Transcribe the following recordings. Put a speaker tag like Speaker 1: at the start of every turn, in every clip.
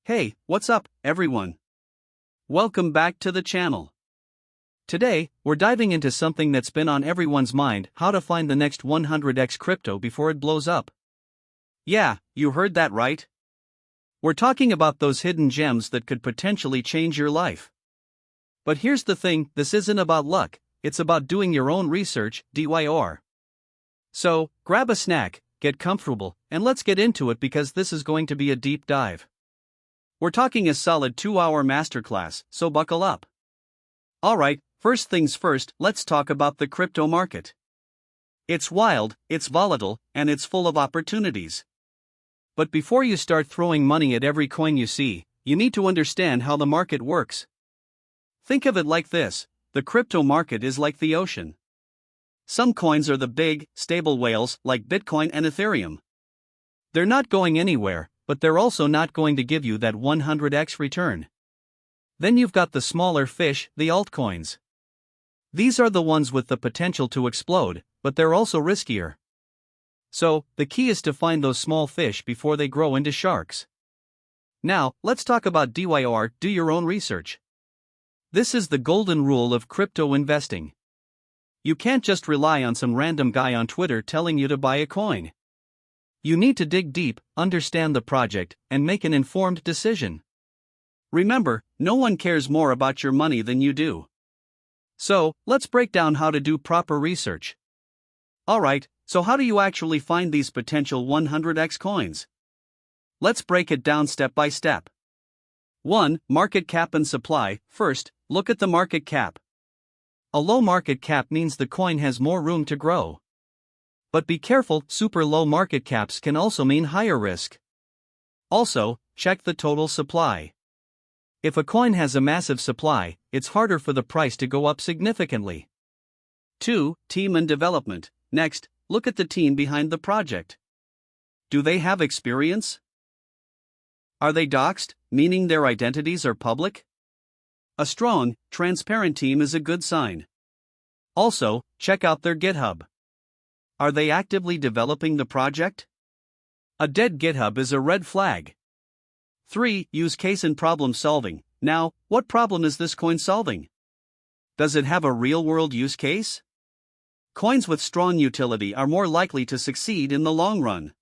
Speaker 1: Hey, what's up, everyone? Welcome back to the channel. Today, we're diving into something that's been on everyone's mind: how to find the next 100x crypto before it blows up. Yeah, you heard that right. We're talking about those hidden gems that could potentially change your life. But here's the thing: this isn't about luck, it's about doing your own research, DYOR. So, grab a snack, get comfortable, and let's get into it because this is going to be a deep dive. We're talking a solid 2-hour masterclass, so buckle up. Alright, first things first, let's talk about the crypto market. It's wild, it's volatile, and it's full of opportunities. But before you start throwing money at every coin you see, you need to understand how the market works. Think of it like this: the crypto market is like the ocean. Some coins are the big, stable whales like Bitcoin and Ethereum. They're not going anywhere, but they're also not going to give you that 100x return. Then you've got the smaller fish, the altcoins. These are the ones with the potential to explode, but they're also riskier. So, the key is to find those small fish before they grow into sharks. Now, let's talk about DYOR, do your own research. This is the golden rule of crypto investing. You can't just rely on some random guy on Twitter telling you to buy a coin. You need to dig deep, understand the project, and make an informed decision. Remember, no one cares more about your money than you do. So, let's break down how to do proper research. Alright, so how do you actually find these potential 100x coins? Let's break it down step by step. 1. Market cap and supply. First, look at the market cap. A low market cap means the coin has more room to grow. But be careful, super low market caps can also mean higher risk. Also, check the total supply. If a coin has a massive supply, it's harder for the price to go up significantly. 2. Team and development. Next, look at the team behind the project. Do they have experience? Are they doxed, meaning their identities are public? A strong, transparent team is a good sign. Also, check out their GitHub. Are they actively developing the project? A dead GitHub is a red flag. 3. Use case and problem solving. Now, what problem is this coin solving? Does it have a real-world use case? Coins with strong utility are more likely to succeed in the long run.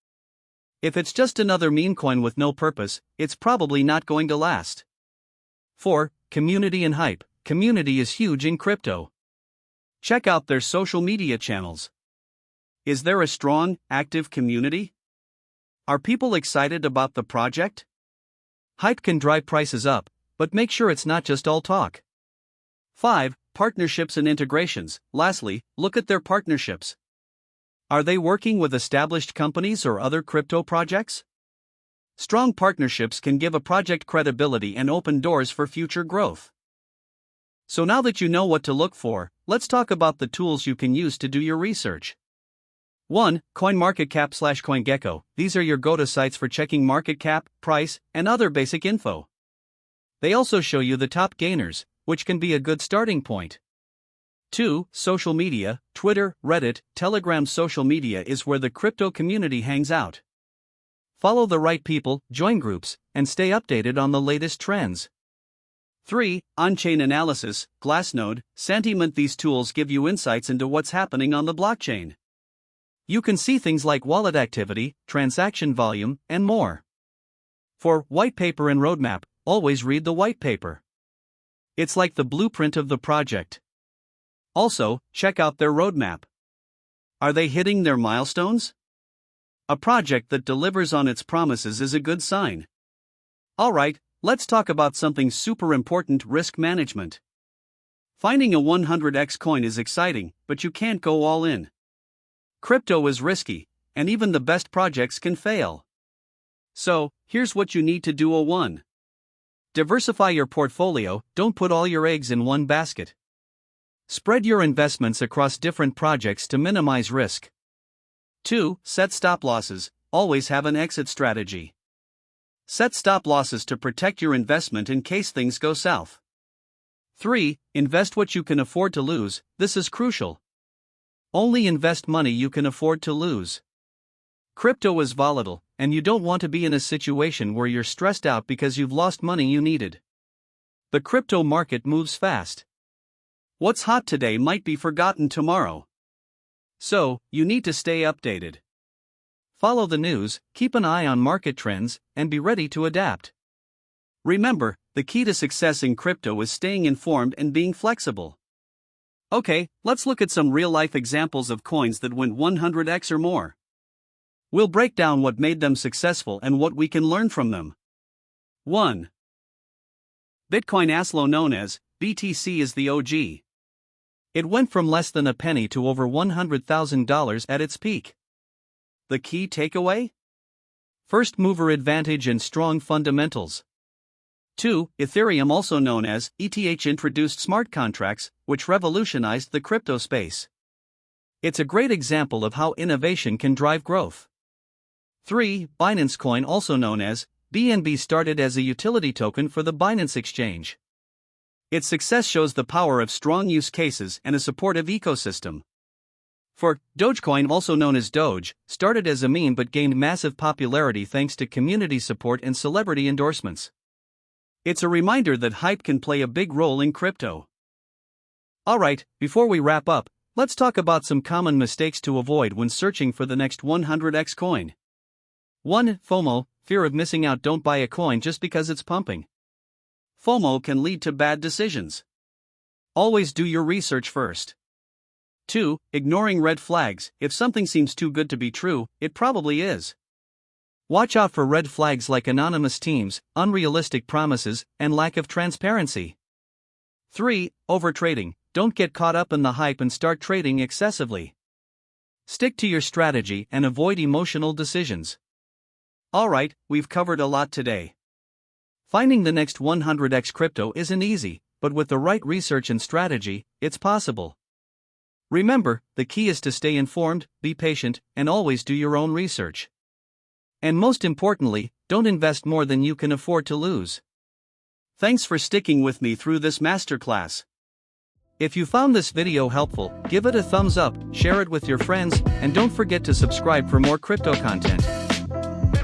Speaker 1: If it's just another meme coin with no purpose, it's probably not going to last. 4. Community and hype. Community is huge in crypto. Check out their social media channels. Is there a strong, active community? Are people excited about the project? Hype can drive prices up, but make sure it's not just all talk. 5. Partnerships and integrations. Lastly, look at their partnerships. Are they working with established companies or other crypto projects? Strong partnerships can give a project credibility and open doors for future growth. So now that you know what to look for, let's talk about the tools you can use to do your research. 1. CoinMarketCap/CoinGecko. These are your go-to sites for checking market cap, price, and other basic info. They also show you the top gainers, which can be a good starting point. 2. Social media. Twitter, Reddit, Telegram. Social media is where the crypto community hangs out. Follow the right people, join groups, and stay updated on the latest trends. 3. On-chain analysis. Glassnode, Sentiment. These tools give you insights into what's happening on the blockchain. You can see things like wallet activity, transaction volume, and more. 4. White paper and roadmap. Always read the white paper. It's like the blueprint of the project. Also, check out their roadmap. Are they hitting their milestones? A project that delivers on its promises is a good sign. Alright, let's talk about something super important: risk management. Finding a 100x coin is exciting, but you can't go all in. Crypto is risky, and even the best projects can fail. So, here's what you need to do. 1. Diversify your portfolio. Don't put all your eggs in one basket. Spread your investments across different projects to minimize risk. 2. Set stop losses. Always have an exit strategy. Set stop losses to protect your investment in case things go south. 3. Invest what you can afford to lose. This is crucial. Only invest money you can afford to lose. Crypto is volatile, and you don't want to be in a situation where you're stressed out because you've lost money you needed. The crypto market moves fast. What's hot today might be forgotten tomorrow. So, you need to stay updated. Follow the news, keep an eye on market trends, and be ready to adapt. Remember, the key to success in crypto is staying informed and being flexible. Okay, let's look at some real-life examples of coins that went 100x or more. We'll break down what made them successful and what we can learn from them. 1. Bitcoin, also known as BTC, is the OG. It went from less than a penny to over $100,000 at its peak. The key takeaway? First mover advantage and strong fundamentals. 2. Ethereum, also known as ETH, introduced smart contracts, which revolutionized the crypto space. It's a great example of how innovation can drive growth. 3. Binance Coin, also known as BNB, started as a utility token for the Binance exchange. Its success shows the power of strong use cases and a supportive ecosystem. 4. Dogecoin, also known as Doge, started as a meme but gained massive popularity thanks to community support and celebrity endorsements. It's a reminder that hype can play a big role in crypto. Alright, before we wrap up, let's talk about some common mistakes to avoid when searching for the next 100x coin. 1. FOMO, fear of missing out. Don't buy a coin just because it's pumping. FOMO can lead to bad decisions. Always do your research first. 2. Ignoring red flags. If something seems too good to be true, it probably is. Watch out for red flags like anonymous teams, unrealistic promises, and lack of transparency. 3. Overtrading. Don't get caught up in the hype and start trading excessively. Stick to your strategy and avoid emotional decisions. Alright, we've covered a lot today. Finding the next 100x crypto isn't easy, but with the right research and strategy, it's possible. Remember, the key is to stay informed, be patient, and always do your own research. And most importantly, don't invest more than you can afford to lose. Thanks for sticking with me through this masterclass. If you found this video helpful, give it a thumbs up, share it with your friends, and don't forget to subscribe for more crypto content.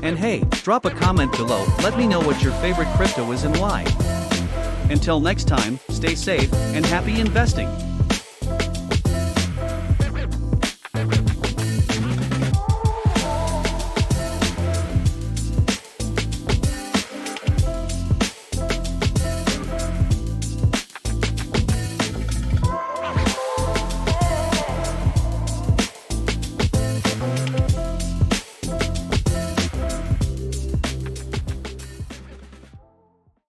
Speaker 1: And hey, drop a comment below, let me know what your favorite crypto is and why. Until next time, stay safe and happy investing.